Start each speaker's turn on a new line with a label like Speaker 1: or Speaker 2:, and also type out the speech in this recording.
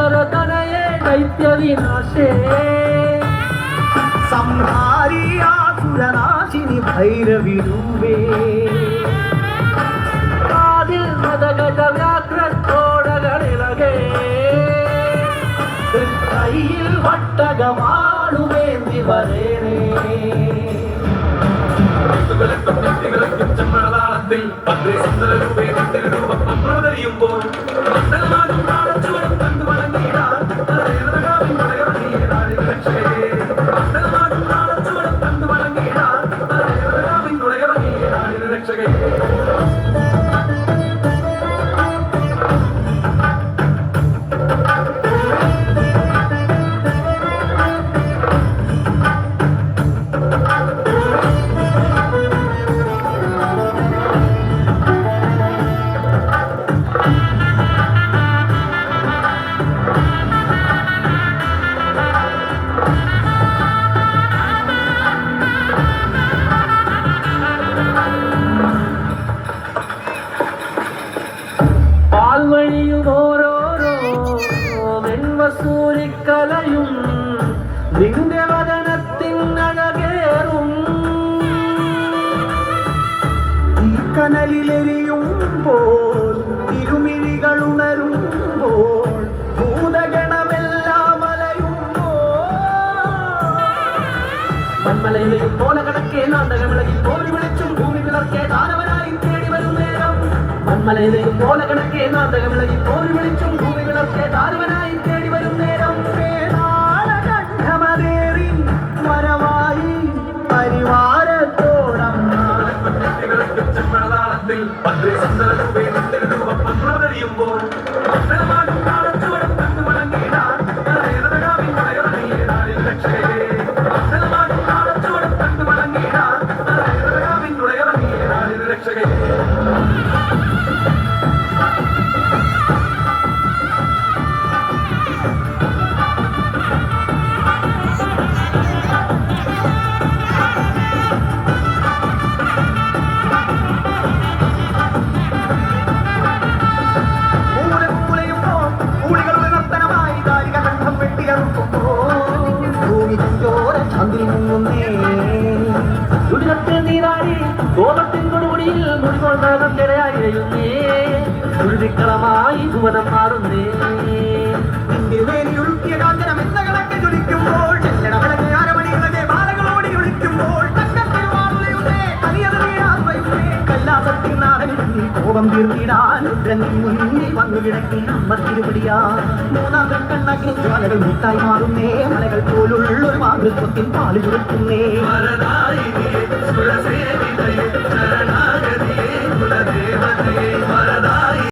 Speaker 1: तनये दैत्य विनाशे
Speaker 2: संहारी आसुरनाशिनि भैरविरूपे
Speaker 1: आदिल मदगज व्याघ्रतोडगलिलगे
Speaker 2: കയ്യിൽ വട്ടകമാടുമേന്തി വരേണേ
Speaker 3: ചെമ്മളതാളത്തിൽ പണ്ട് സുന്ദര രൂപേ പ്രവതരിയുമ്പോൾ കണ്ടു വളർന്നിടാൻ രക്ഷകേ
Speaker 1: പാൽവഴിയുമോരോരോ വെൺവസൂരിക്കലയും നിന്റെ വദനത്തിനഴകേറും
Speaker 2: ഈ കനലിലെരിയുമ്പോൾ തിരുമിഴികൾ ഉണരുമ്പോൾ ഭൂതഗണമെല്ലാം അലയുമ്പോൾ
Speaker 1: മൺമലയിലെയും പോലെ കടക്കെ നാടകമിളകി പോരി വിളിച്ചും ഭൂമി വിളർക്കെ ദാനവനായി തേടി വരും നേരം മൺമലയിലെയും പോലെ കടക്കെ നാടകമിളകി പോരി വിളിച്ചും ഭൂമി വിളർക്കെ ദാനവനായി തേടി വരും നേരം
Speaker 2: വേദാളകണ്ഠമതേറി വരവായി പരിവാരത്തോടമ്മ
Speaker 3: ചെമ്മളതാളത്തിൽ പണ്ട് സുന്ദര രൂപേ പ്രവതരിയുമ്പോൾ രക്ഷകേ
Speaker 1: നീരാടി ഗോപത്തിൻ കൊടുമുടിയിൽ മുടികോൾ നാഗം കിടയായിരയുന്നേ ദുരിക്കളമായി ഭുവനം മാറുന്നേ
Speaker 2: ഉരുക്കിയ കാഞ്ചനം എന്ന കണക്ക് ചൊലിക്കുമ്പോൾ ചെല്ലടവിളക്ക് അരമണികളെ ബാലകളോടി ഒളിക്കുമ്പോൾ കല്ലാസത്തിൽ നാടനിൽ കോപം തീർത്തിടാൻ മുന്നിൽ വന്നു കിടക്കി അമ്മ തിരുപടിയാ മൂന്നാം കണ്ണാക്കി ജ്വാലകൾ മുട്ടായി മാറുന്നേ മലകൾ പോലുള്ളൊരു മാതൃത്വത്തിൽ പാല് ചുരുക്കുന്നേ